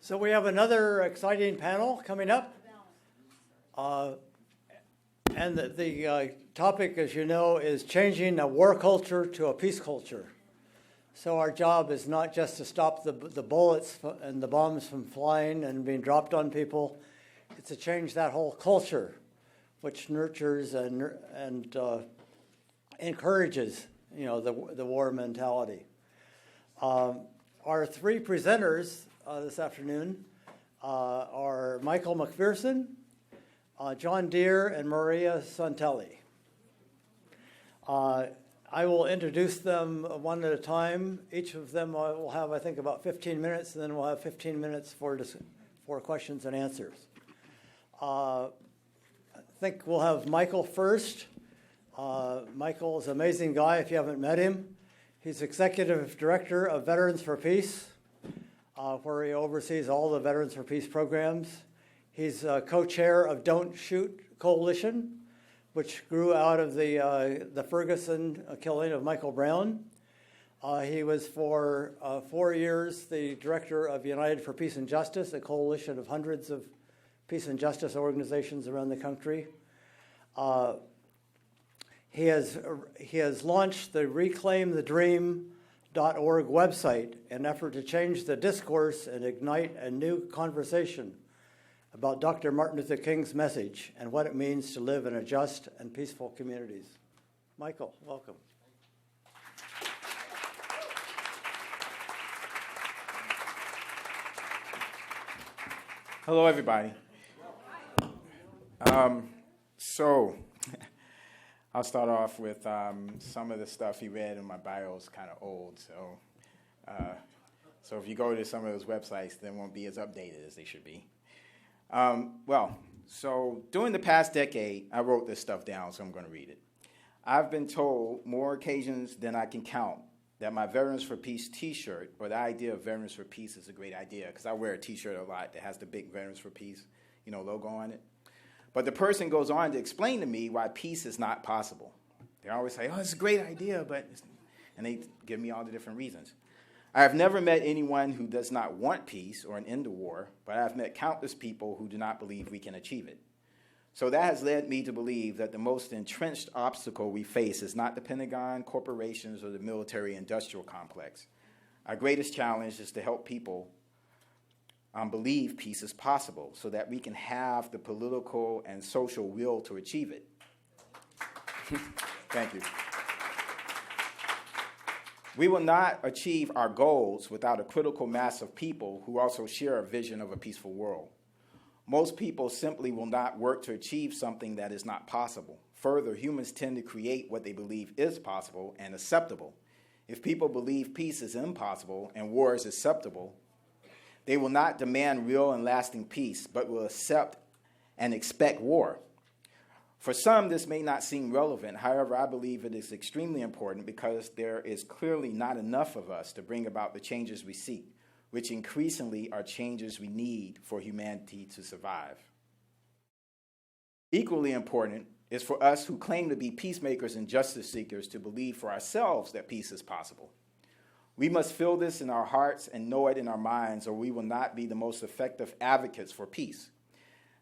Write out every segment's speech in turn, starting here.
So we have another exciting panel coming up. And the topic, as you know, is changing a war culture to a peace culture. So our job is not just to stop the bullets and the bombs from flying and being dropped on people. It's to change that whole culture, which nurtures and encourages, the war mentality. Our three presenters this afternoon are Michael McPhearson, John Deere, and Maria Santelli. I will introduce them one at a time. Each of them will have, I think, about 15 minutes, and then we'll have 15 minutes for questions and answers. I think we'll have Michael first. Michael is an amazing guy if you haven't met him. He's Executive Director of Veterans for Peace, where he oversees all the Veterans for Peace programs. He's co-chair of Don't Shoot Coalition, which grew out of the Ferguson killing of Michael Brown. He was for 4 years the director of United for Peace and Justice, a coalition of hundreds of peace and justice organizations around the country. He has launched the ReclaimTheDream.org website in an effort to change the discourse and ignite a new conversation about Dr. Martin Luther King's message and what it means to live in a just and peaceful communities. Michael, welcome. Hello, everybody. I'll start off with some of the stuff he read in my bio is kind of old, so if you go to some of those websites, they won't be as updated as they should be. So during the past decade, I wrote this stuff down, so I'm going to read it. I've been told more occasions than I can count that my Veterans for Peace T-shirt, or the idea of Veterans for Peace, is a great idea, because I wear a T-shirt a lot that has the big Veterans for Peace, logo on it. But the person goes on to explain to me why peace is not possible. They always say, oh, it's a great idea, and they give me all the different reasons. I have never met anyone who does not want peace or an end to war, but I have met countless people who do not believe we can achieve it. So that has led me to believe that the most entrenched obstacle we face is not the Pentagon, corporations, or the military-industrial complex. Our greatest challenge is to help people believe peace is possible so that we can have the political and social will to achieve it. Thank you. We will not achieve our goals without a critical mass of people who also share a vision of a peaceful world. Most people simply will not work to achieve something that is not possible. Further, humans tend to create what they believe is possible and acceptable. If people believe peace is impossible and war is acceptable, they will not demand real and lasting peace, but will accept and expect war. For some, this may not seem relevant. However, I believe it is extremely important because there is clearly not enough of us to bring about the changes we seek, which increasingly are changes we need for humanity to survive. Equally important is for us who claim to be peacemakers and justice seekers to believe for ourselves that peace is possible. We must feel this in our hearts and know it in our minds, or we will not be the most effective advocates for peace.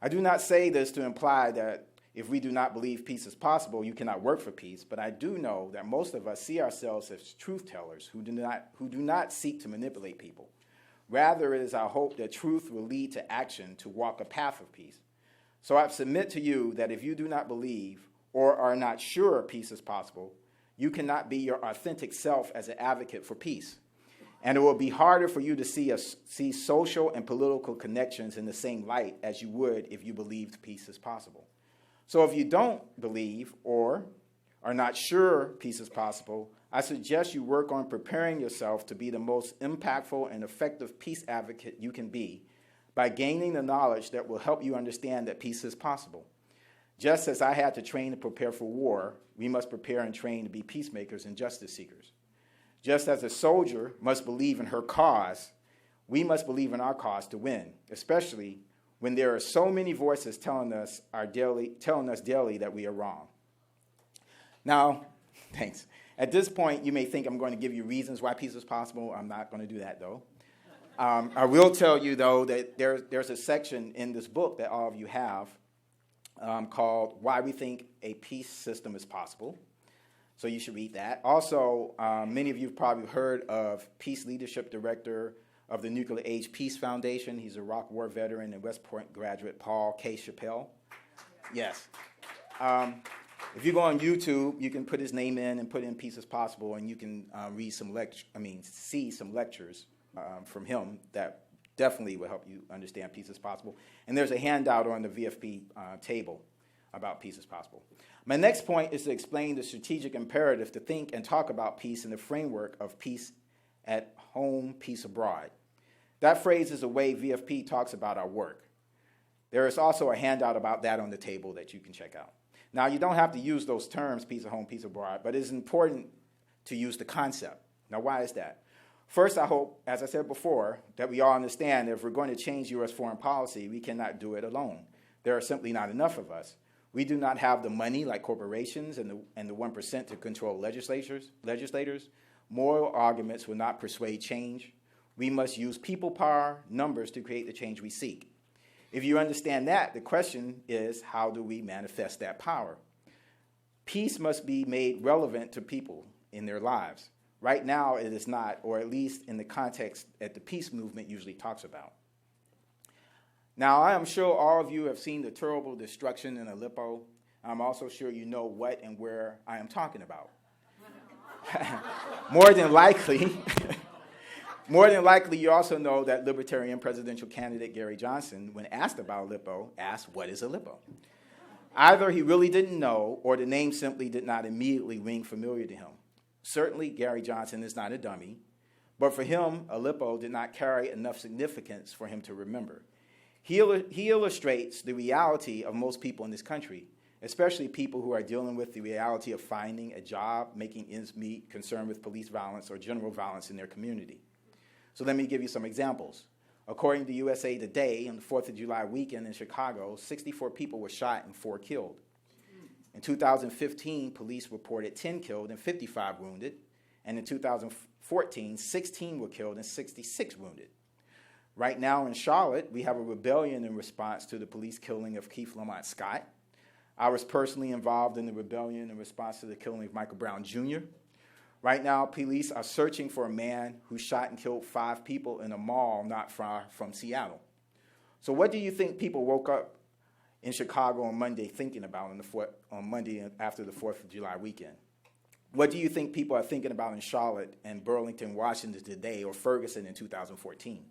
I do not say this to imply that if we do not believe peace is possible, you cannot work for peace, but I do know that most of us see ourselves as truth tellers who do not seek to manipulate people. Rather, it is our hope that truth will lead to action to walk a path of peace. So I submit to you that if you do not believe or are not sure peace is possible, you cannot be your authentic self as an advocate for peace. And it will be harder for you to see social and political connections in the same light as you would if you believed peace is possible. So if you don't believe or are not sure peace is possible, I suggest you work on preparing yourself to be the most impactful and effective peace advocate you can be by gaining the knowledge that will help you understand that peace is possible. Just as I had to train to prepare for war, we must prepare and train to be peacemakers and justice seekers. Just as a soldier must believe in her cause, we must believe in our cause to win, especially when there are so many voices telling us daily that we are wrong. Now, thanks. At this point, you may think I'm going to give you reasons why peace is possible. I'm not going to do that, though. I will tell you, though, that there's a section in this book that all of you have called Why We Think a Peace System is Possible. So you should read that. Also, many of you have probably heard of Peace Leadership Director of the Nuclear Age Peace Foundation. He's a Iraq War veteran and West Point graduate, Paul K. Chappelle. Yes. If you go on YouTube, you can put his name in and put in Peace is Possible, and you can see some lectures from him that definitely will help you understand Peace is Possible. And there's a handout on the VFP table about peace is possible. My next point is to explain the strategic imperative to think and talk about peace in the framework of peace at home, peace abroad. That phrase is a way VFP talks about our work. There is also a handout about that on the table that you can check out. Now, you don't have to use those terms, peace at home, peace abroad, but it's important to use the concept. Now, why is that? First, I hope, as I said before, that we all understand that if we're going to change U.S. foreign policy, we cannot do it alone. There are simply not enough of us. We do not have the money like corporations and the 1% to control legislators. Moral arguments will not persuade change. We must use people power, numbers to create the change we seek. If you understand that, the question is, how do we manifest that power? Peace must be made relevant to people in their lives. Right now, it is not, or at least in the context that the peace movement usually talks about. Now, I am sure all of you have seen the terrible destruction in Aleppo. I'm also sure you know what and where I am talking about. More than likely, you also know that Libertarian presidential candidate Gary Johnson, when asked about Aleppo, asked, "What is Aleppo?" Either he really didn't know, or the name simply did not immediately ring familiar to him. Certainly, Gary Johnson is not a dummy, but for him, Aleppo did not carry enough significance for him to remember. He illustrates the reality of most people in this country, especially people who are dealing with the reality of finding a job, making ends meet, concerned with police violence or general violence in their community. So let me give you some examples. According to USA Today, on the 4th of July weekend in Chicago, 64 people were shot and 4 killed. In 2015, police reported 10 killed and 55 wounded. And in 2014, 16 were killed and 66 wounded. Right now in Charlotte, we have a rebellion in response to the police killing of Keith Lamont Scott. I was personally involved in the rebellion in response to the killing of Michael Brown Jr. Right now, police are searching for a man who shot and killed 5 people in a mall not far from Seattle. So what do you think people woke up in Chicago on Monday thinking about on Monday after the 4th of July weekend? What do you think people are thinking about in Charlotte and Burlington, Washington today, or Ferguson in 2014?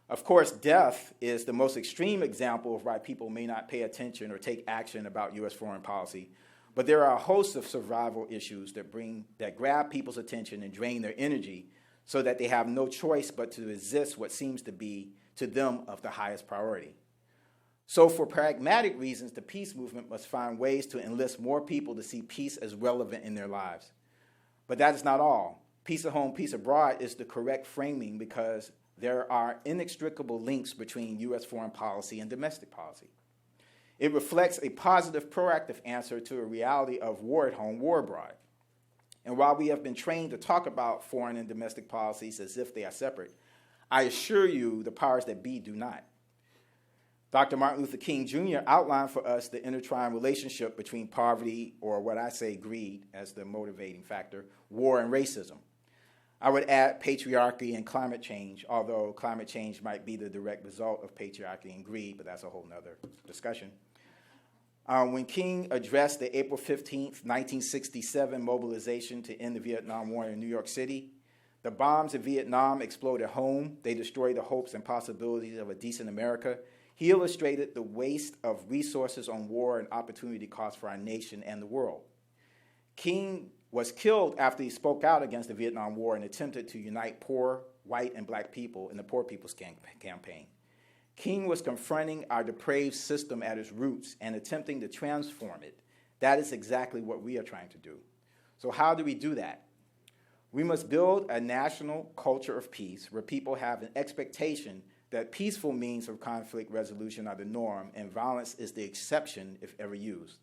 Of course, death is the most extreme example of why people may not pay attention or take action about U.S. foreign policy, but there are a host of survival issues that grab people's attention and drain their energy so that they have no choice but to resist what seems to be, to them, of the highest priority. So for pragmatic reasons, the peace movement must find ways to enlist more people to see peace as relevant in their lives. But that is not all. Peace at home, peace abroad is the correct framing because there are inextricable links between U.S. foreign policy and domestic policy. It reflects a positive, proactive answer to a reality of war at home, war abroad. And while we have been trained to talk about foreign and domestic policies as if they are separate, I assure you the powers that be do not. Dr. Martin Luther King Jr. outlined for us the intertwined relationship between poverty, or what I say greed as the motivating factor, war and racism. I would add patriarchy and climate change, although climate change might be the direct result of patriarchy and greed, but that's a whole nother discussion. When King addressed the April 15th, 1967 mobilization to end the Vietnam War in New York City, the bombs in Vietnam exploded home. They destroyed the hopes and possibilities of a decent America. He illustrated the waste of resources on war and opportunity costs for our nation and the world. King was killed after he spoke out against the Vietnam War and attempted to unite poor, white, and black people in the Poor People's Campaign. King was confronting our depraved system at its roots and attempting to transform it. That is exactly what we are trying to do. So how do we do that? We must build a national culture of peace where people have an expectation that peaceful means of conflict resolution are the norm and violence is the exception if ever used.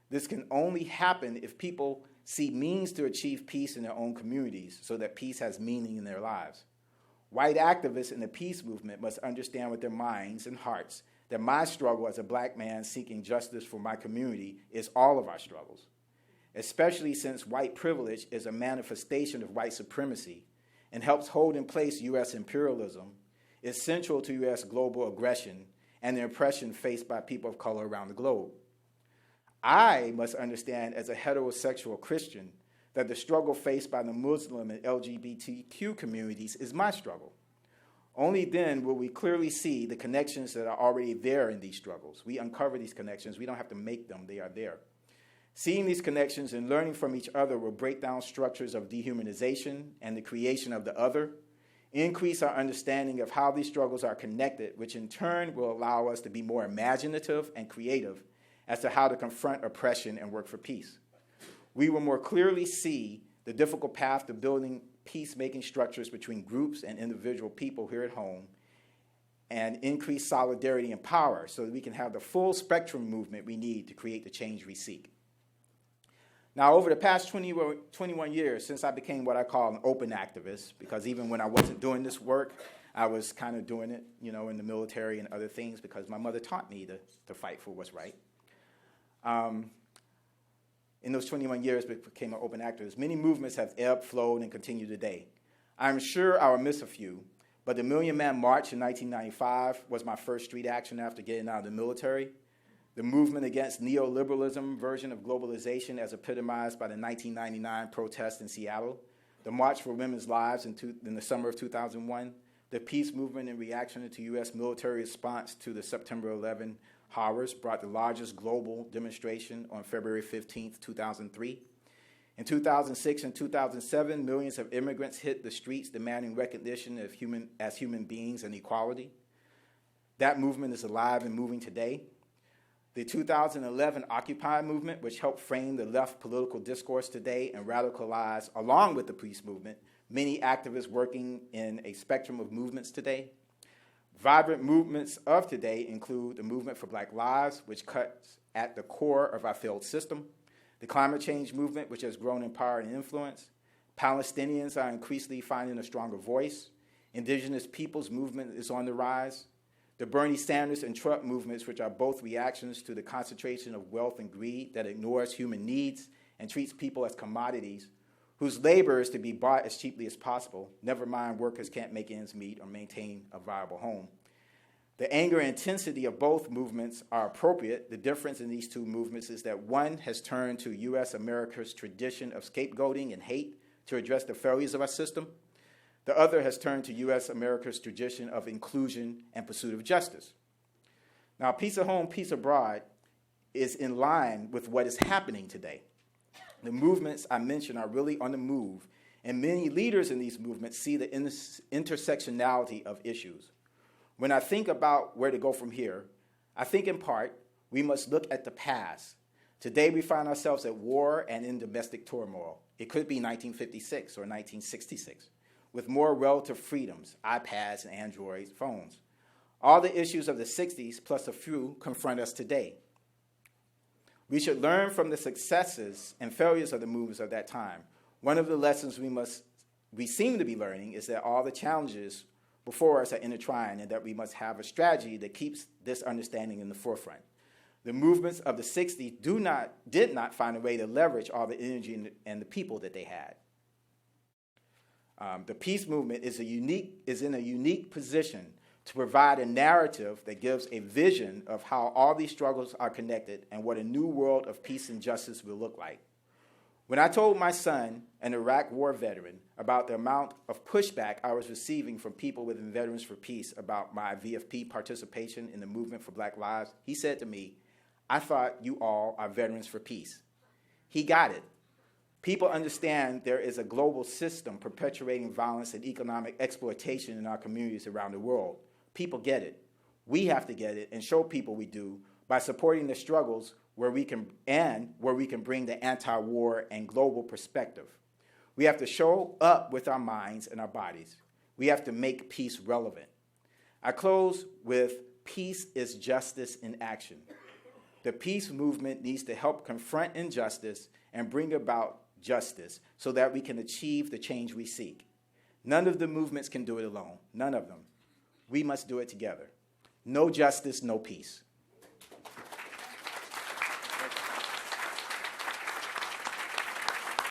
This can only happen if people see means to achieve peace in their own communities so that peace has meaning in their lives. White activists in the peace movement must understand with their minds and hearts that my struggle as a black man seeking justice for my community is all of our struggles, especially since white privilege is a manifestation of white supremacy and helps hold in place U.S. imperialism, is central to U.S. global aggression and the oppression faced by people of color around the globe. I must understand as a heterosexual Christian that the struggle faced by the Muslim and LGBTQ communities is my struggle. Only then will we clearly see the connections that are already there in these struggles. We uncover these connections. We don't have to make them. They are there. Seeing these connections and learning from each other will break down structures of dehumanization and the creation of the other, increase our understanding of how these struggles are connected, which in turn will allow us to be more imaginative and creative as to how to confront oppression and work for peace. We will more clearly see the difficult path to building peacemaking structures between groups and individual people here at home and increase solidarity and power so that we can have the full spectrum movement we need to create the change we seek. Now, over the past 21 years, since I became what I call an open activist, because even when I wasn't doing this work, I was kind of doing it, in the military and other things because my mother taught me to fight for what's right. In those 21 years, I became an open activist. Many movements have ebbed, flowed, and continue today. I'm sure I will miss a few, but the Million Man March in 1995 was my first street action after getting out of the military. The movement against neoliberalism version of globalization as epitomized by the 1999 protests in Seattle, the March for Women's Lives in the summer of 2001, the peace movement in reaction to U.S. military response to the September 11 horrors brought the largest global demonstration on February 15, 2003. In 2006 and 2007, millions of immigrants hit the streets demanding recognition of as human beings and equality. That movement is alive and moving today. The 2011 Occupy movement, which helped frame the left political discourse today and radicalize, along with the peace movement, many activists working in a spectrum of movements today. Vibrant movements of today include the Movement for Black Lives, which cuts at the core of our failed system, the climate change movement, which has grown in power and influence. Palestinians are increasingly finding a stronger voice. Indigenous peoples movement is on the rise. The Bernie Sanders and Trump movements, which are both reactions to the concentration of wealth and greed that ignores human needs and treats people as commodities, whose labor is to be bought as cheaply as possible, never mind workers can't make ends meet or maintain a viable home. The anger and intensity of both movements are appropriate. The difference in these two movements is that one has turned to U.S. America's tradition of scapegoating and hate to address the failures of our system. The other has turned to U.S. America's tradition of inclusion and pursuit of justice. Now, peace at home, peace abroad is in line with what is happening today. The movements I mentioned are really on the move, and many leaders in these movements see the intersectionality of issues. When I think about where to go from here, I think in part we must look at the past. Today we find ourselves at war and in domestic turmoil. It could be 1956 or 1966, with more relative freedoms, iPads and Android phones. All the issues of the 60s, plus a few, confront us today. We should learn from the successes and failures of the movements of that time. One of the lessons we seem to be learning is that all the challenges before us are intertwined and that we must have a strategy that keeps this understanding in the forefront. The movements of the 60s did not find a way to leverage all the energy and the people that they had. The peace movement is in a unique position to provide a narrative that gives a vision of how all these struggles are connected and what a new world of peace and justice will look like. When I told my son, an Iraq war veteran, about the amount of pushback I was receiving from people within Veterans for Peace about my VFP participation in the movement for Black Lives, he said to me, "I thought you all are Veterans for Peace." He got it. People understand there is a global system perpetuating violence and economic exploitation in our communities around the world. People get it. We have to get it and show people we do by supporting the struggles where we can bring the anti-war and global perspective. We have to show up with our minds and our bodies. We have to make peace relevant. I close with peace is justice in action. The peace movement needs to help confront injustice and bring about justice so that we can achieve the change we seek. None of the movements can do it alone. None of them. We must do it together. No justice, no peace.